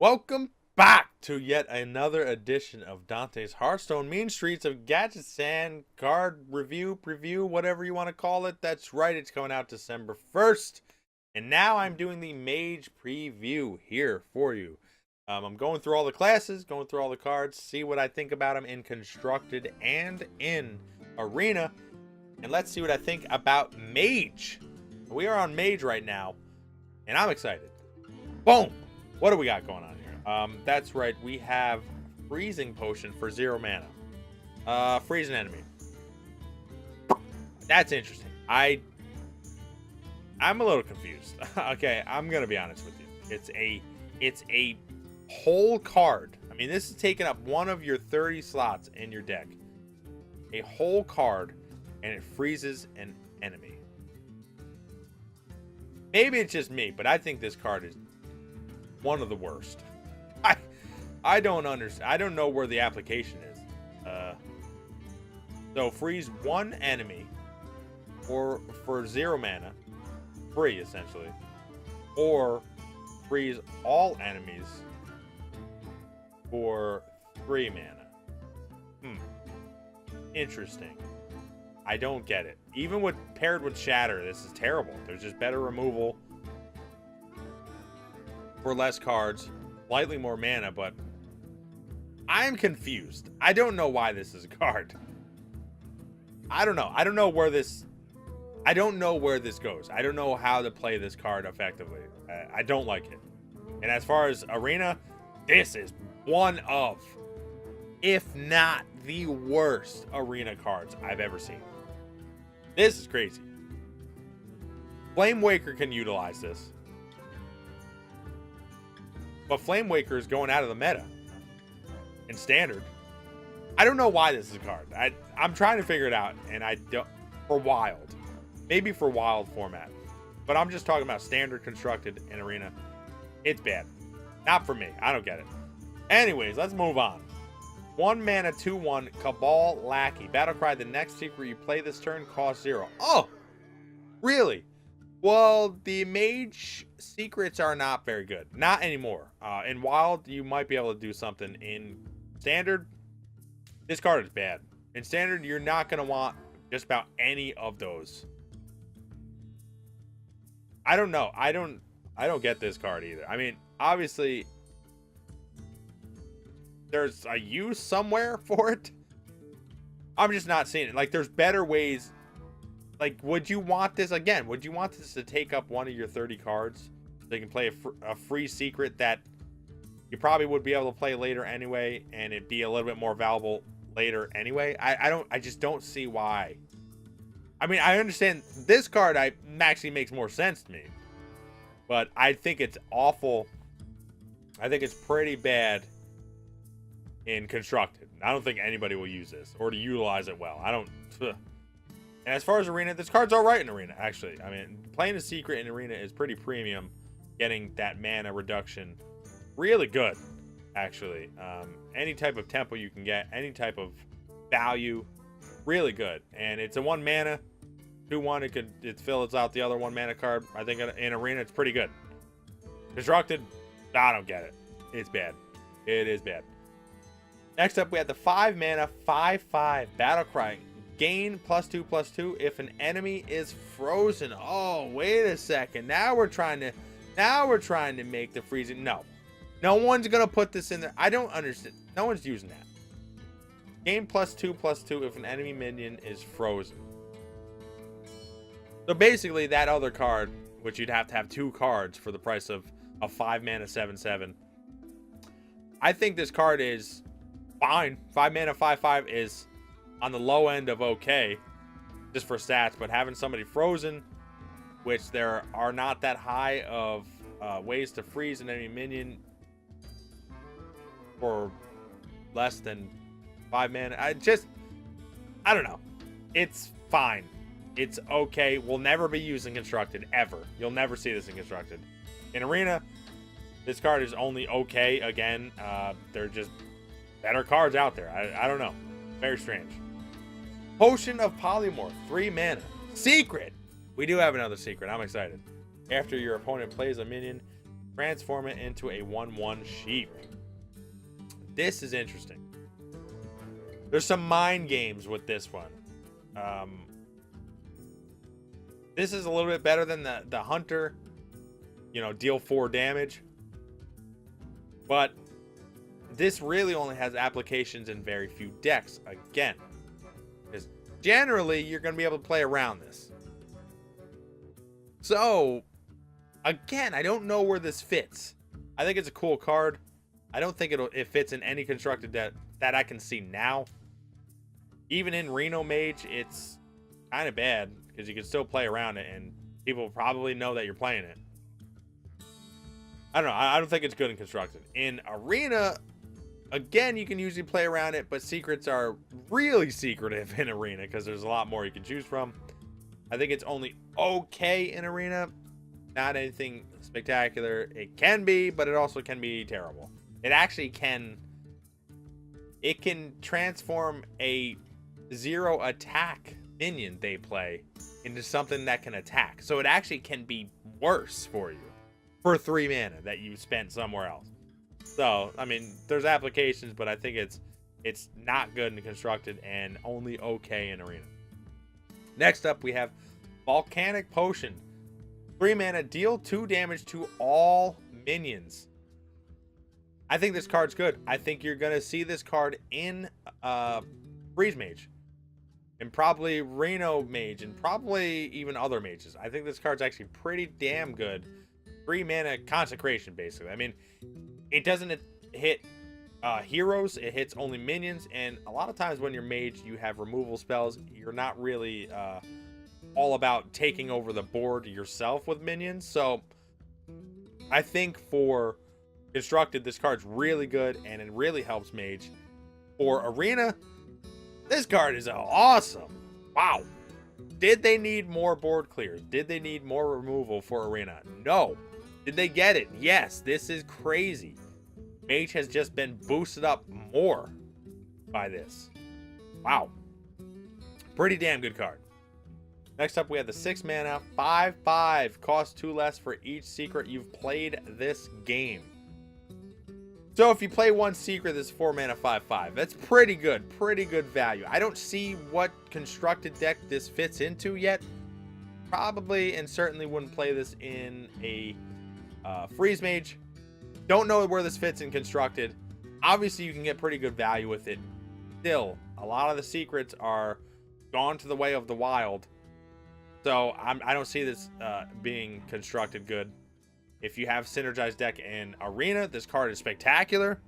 Welcome back to yet another edition of Dante's Hearthstone Mean Streets of Gadgetzan card review, preview, whatever you want to call it. That's right, it's coming out December 1st. And now I'm doing the Mage preview here for you. I'm going through all the classes, going through all the cards, see what I think about them in Constructed and in Arena. And let's see what I think about Mage. We are on Mage right now, and I'm excited. Boom! What do we got going on here? That's right, we have Freezing Potion for 0 mana. Freeze an enemy. That's interesting. I'm a little confused. Okay, I'm gonna be honest with you. It's a whole card. I mean, this is taking up one of your 30 slots in your deck. A whole card, and it freezes an enemy. Maybe it's just me, but I think this card is one of the worst. I don't understand. I don't know where the application is. So freeze one enemy for 0 mana, free essentially, or freeze all enemies for 3 mana. Interesting. I don't get it. Even with paired with Shatter, this is terrible. There's just better removal for less cards, slightly more mana, but I'm confused. I don't know why this is a card. I don't know. I don't know where this goes. I don't know how to play this card effectively. I don't like it. And as far as Arena, this is one of, if not the worst Arena cards I've ever seen. This is crazy. Flame Waker can utilize this. But Flame Waker is going out of the meta in Standard. I don't know why this is a card. I'm trying to figure it out, and I don't. For Wild. Maybe for Wild format. But I'm just talking about Standard, Constructed, and Arena. It's bad. Not for me. I don't get it. Anyways, let's move on. 1 mana, 2/1, Cabal Lackey. Battlecry, the next secret you play this turn costs 0. Oh! Really? Well, the Mage secrets are not very good. Not anymore. In Wild, you might be able to do something. In Standard, this card is bad. In Standard, you're not going to want just about any of those. I don't know. I don't get this card either. I mean, obviously, there's a use somewhere for it. I'm just not seeing it. Like, there's better ways. Like, would you want this again? Would you want this to take up one of your 30 cards? So you can play a free secret that you probably would be able to play later anyway, and it'd be a little bit more valuable later anyway. I just don't see why. I mean, I understand this card actually makes more sense to me, but I think it's awful. I think it's pretty bad in Constructed. I don't think anybody will use this or to utilize it well. I don't. And as far as Arena, this card's all right in Arena, actually. I mean, playing a secret in Arena is pretty premium. Getting that mana reduction, really good, actually. Any type of tempo you can get, any type of value, really good. And it's a 1 mana, 2/1. It fills out the other 1 mana card. I think in Arena, it's pretty good. Constructed, I don't get it. It's bad. It is bad. Next up, we have the 5 mana, 5/5 Battlecry. Gain +2/+2 if an enemy is frozen. Oh, wait a second. Now we're trying to make the freezing. No one's gonna put this in there. I don't understand. No one's using that. Gain +2/+2 if an enemy minion is frozen. So basically, that other card, which you'd have to have 2 cards for the price of a 5 mana 7/7. I think this card is fine. 5 mana 5/5 is on the low end of okay, just for stats, but having somebody frozen, which there are not that high of ways to freeze an enemy minion for less than 5 mana, I don't know. It's fine. It's okay. We'll never be using Constructed, ever. You'll never see this in Constructed. In Arena, this card is only okay. Again, they're just better cards out there. I don't know. Very strange. Potion of Polymorph, 3 mana. Secret! We do have another secret. I'm excited. After your opponent plays a minion, transform it into a 1/1 sheep. This is interesting. There's some mind games with this one. This is a little bit better than the hunter. You know, deal 4 damage. But this really only has applications in very few decks. Again, because generally you're going to be able to play around this. So, again, I don't know where this fits. I think it's a cool card. I don't think it fits in any constructed deck that I can see now. Even in Reno Mage, it's kind of bad because you can still play around it and people probably know that you're playing it. I don't know. I don't think it's good in constructed. In Arena, again, you can usually play around it, but secrets are really secretive in Arena because there's a lot more you can choose from. I think it's only okay in Arena. Not anything spectacular. It can be, but it also can be terrible. It actually can... It can transform a 0 attack minion they play into something that can attack. So it actually can be worse for you for 3 mana that you spent somewhere else. So, I mean, there's applications, but I think it's not good in constructed and only okay in Arena. Next up, we have Volcanic Potion. 3 mana, deal 2 damage to all minions. I think this card's good. I think you're going to see this card in Freeze Mage. And probably Reno Mage. And probably even other mages. I think this card's actually pretty damn good. 3 mana Consecration, basically. I mean, it doesn't hit heroes. It hits only minions. And a lot of times when you're mage, you have removal spells. You're not really all about taking over the board yourself with minions. So I think for constructed, this card's really good and it really helps mage. For Arena, this card is awesome. Wow. Did they need more board clears? Did they need more removal for Arena? No. Did they get it? Yes. This is crazy. Mage has just been boosted up more by this. Wow. Pretty damn good card. Next up, we have the 6 mana, 5/5. Costs 2 less for each secret you've played this game. So if you play 1 secret, this is 4 mana, 5/5. That's pretty good. Pretty good value. I don't see what constructed deck this fits into yet. Probably and certainly wouldn't play this in a Freeze Mage. Don't know where this fits in constructed. Obviously, you can get pretty good value with it. Still, a lot of the secrets are gone to the way of the wild. So I don't see this being constructed good. If you have synergized deck in Arena, this card is spectacular.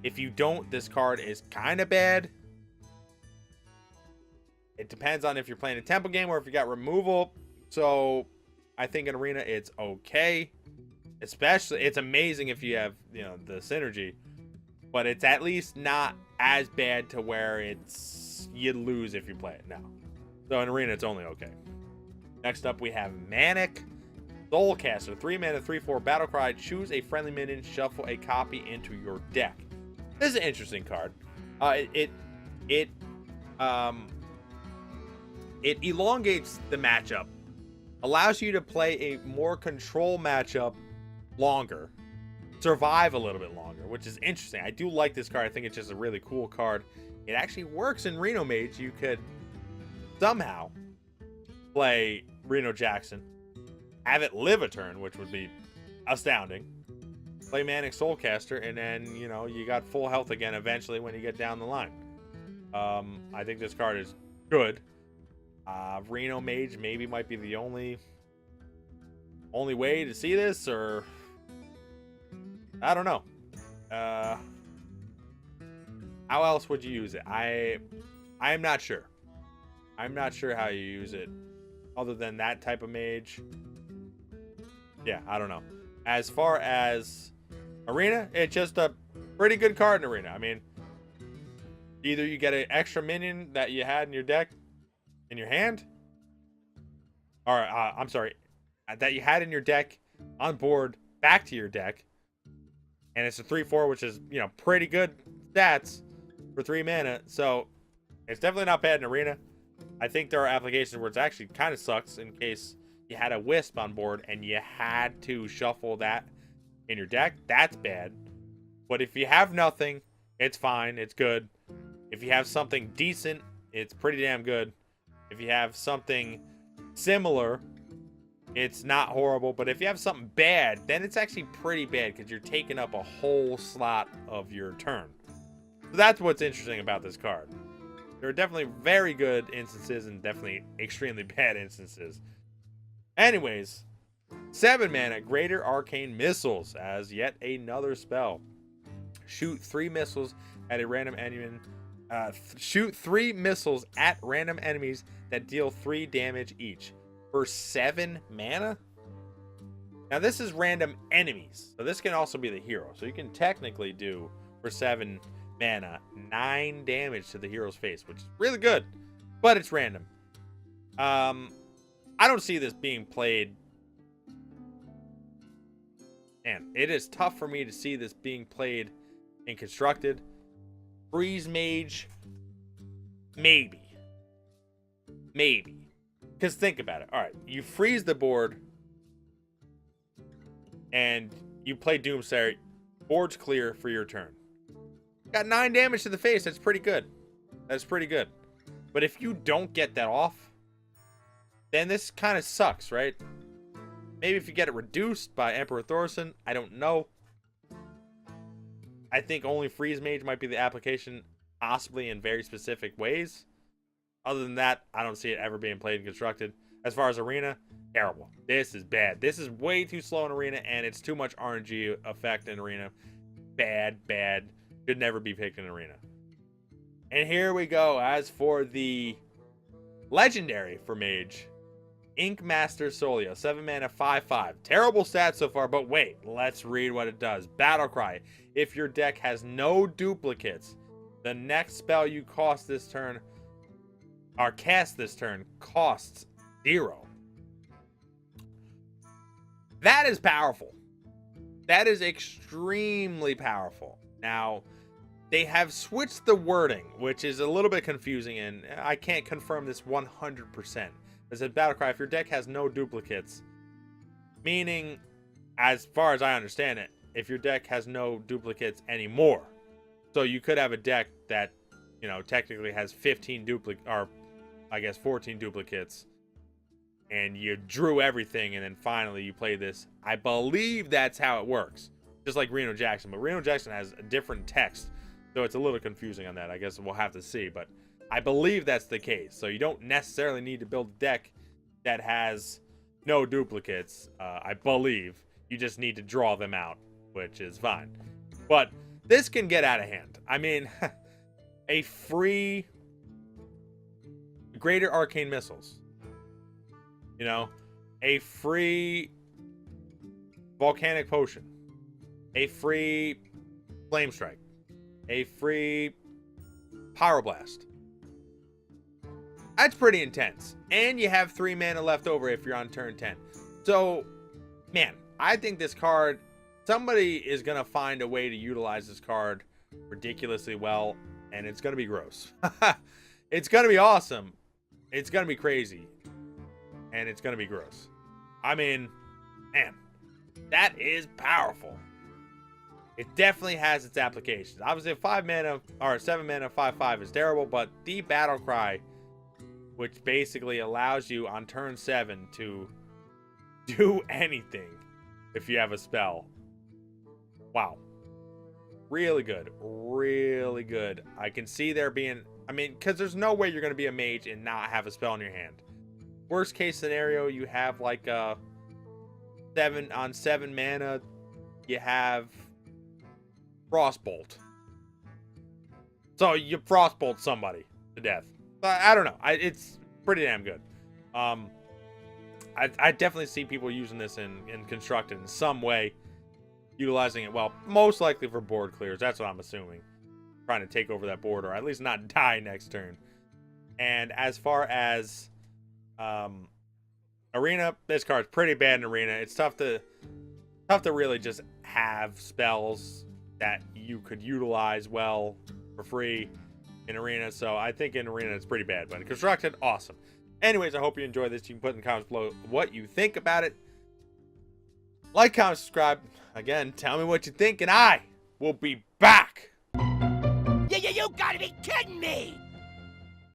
If you don't, this card is kind of bad. It depends on if you're playing a tempo game or if you got removal. So I think in Arena it's okay. Especially, it's amazing if you have, you know, the synergy. But it's at least not as bad to where it's you lose if you play it now. So in Arena, it's only okay. Next up, we have Manic Soulcaster. 3 mana, 3/4 battle cry. Choose a friendly minion, shuffle a copy into your deck. This is an interesting card. It elongates the matchup, allows you to play a more control matchup longer, survive a little bit longer, which is interesting. I do like this card. I think it's just a really cool card. It actually works in Reno Mage. You could somehow play Reno Jackson, have it live a turn, which would be astounding. Play Manic Soulcaster, and then, you know, you got full health again eventually when you get down the line. I think this card is good. Reno Mage maybe might be the only way to see this, or I don't know. How else would you use it? I'm not sure. I'm not sure how you use it other than that type of mage. Yeah, I don't know. As far as Arena, it's just a pretty good card in Arena. I mean, either you get an extra minion that you had in your deck, in your hand, or I'm sorry, that you had in your deck on board back to your deck, and it's a 3/4, which is, you know, pretty good stats for 3 mana. So it's definitely not bad in Arena. I think there are applications where it's actually kind of sucks in case you had a Wisp on board and you had to shuffle that in your deck, that's bad. But if you have nothing, it's fine. It's good. If you have something decent, it's pretty damn good. If you have something similar, it's not horrible. But if you have something bad, then it's actually pretty bad because you're taking up a whole slot of your turn. So that's what's interesting about this card. There are definitely very good instances and definitely extremely bad instances. Anyways, 7 mana, Greater Arcane Missiles as yet another spell. Shoot 3 missiles at a random enemy. Shoot 3 missiles at random enemies that deal 3 damage each for 7 mana. Now this is random enemies, so this can also be the hero. So you can technically do for 7 mana 9 damage to the hero's face, which is really good, but it's random. I don't see this being played. Man, it is tough for me to see this being played in Constructed. Freeze Mage, maybe. Because think about it. All right, you freeze the board and you play Doomsayer. Board's clear for your turn. Got 9 damage to the face. That's pretty good. But if you don't get that off, then this kind of sucks, right? Maybe if you get it reduced by Emperor Thorson, I don't know. I think only Freeze Mage might be the application, possibly in very specific ways. Other than that, I don't see it ever being played and constructed. As far as Arena, terrible. This is bad. This is way too slow in Arena, and it's too much RNG effect in Arena. Bad. Should never be picked in Arena. And here we go. As for the legendary for Mage, Ink Master Solio, 7 mana, 5/5. Terrible stats so far, but wait, let's read what it does. Battle Cry. If your deck has no duplicates, the next spell you cast this turn costs 0. That is powerful. That is extremely powerful. Now, they have switched the wording, which is a little bit confusing, and I can't confirm this 100%. It said Battlecry, if your deck has no duplicates, meaning, as far as I understand it, if your deck has no duplicates anymore. So you could have a deck that, you know, technically has 15 duplicates, or I guess 14 duplicates, and you drew everything, and then finally you play this. I believe that's how it works. Just like Reno Jackson, but Reno Jackson has a different text, so it's a little confusing on that. I guess we'll have to see, but I believe that's the case. So you don't necessarily need to build a deck that has no duplicates. I believe you just need to draw them out, which is fine. But this can get out of hand. I mean, a free Greater Arcane Missiles, you know, a free Volcanic Potion, a free Flame Strike, a free Pyroblast. That's pretty intense. And you have 3 mana left over if you're on turn 10. So, man, I think this card, somebody is going to find a way to utilize this card ridiculously well, and it's going to be gross. It's going to be awesome. It's going to be crazy. And it's going to be gross. I mean, man, that is powerful. It definitely has its applications. Obviously, 5 mana or 7 mana 5/5 is terrible, but the Battle Cry, which basically allows you on turn 7 to do anything if you have a spell. Wow. Really good. Really good. I can see there being, I mean, because there's no way you're going to be a mage and not have a spell in your hand. Worst case scenario, you have like a 7 mana, you have Frostbolt. So you Frostbolt somebody to death. I don't know. It's pretty damn good. I definitely see people using this in Constructed in some way, utilizing it well. Most likely for board clears. That's what I'm assuming. Trying to take over that board, or at least not die next turn. And as far as Arena, this card's pretty bad in Arena. It's tough to really just have spells that you could utilize well for free in Arena. So I think in Arena it's pretty bad, but in Constructed, awesome. Anyways, I hope you enjoyed this. You can put in the comments below what you think about it. Like, comment, subscribe. Again, tell me what you think, and I will be back. You gotta be kidding me!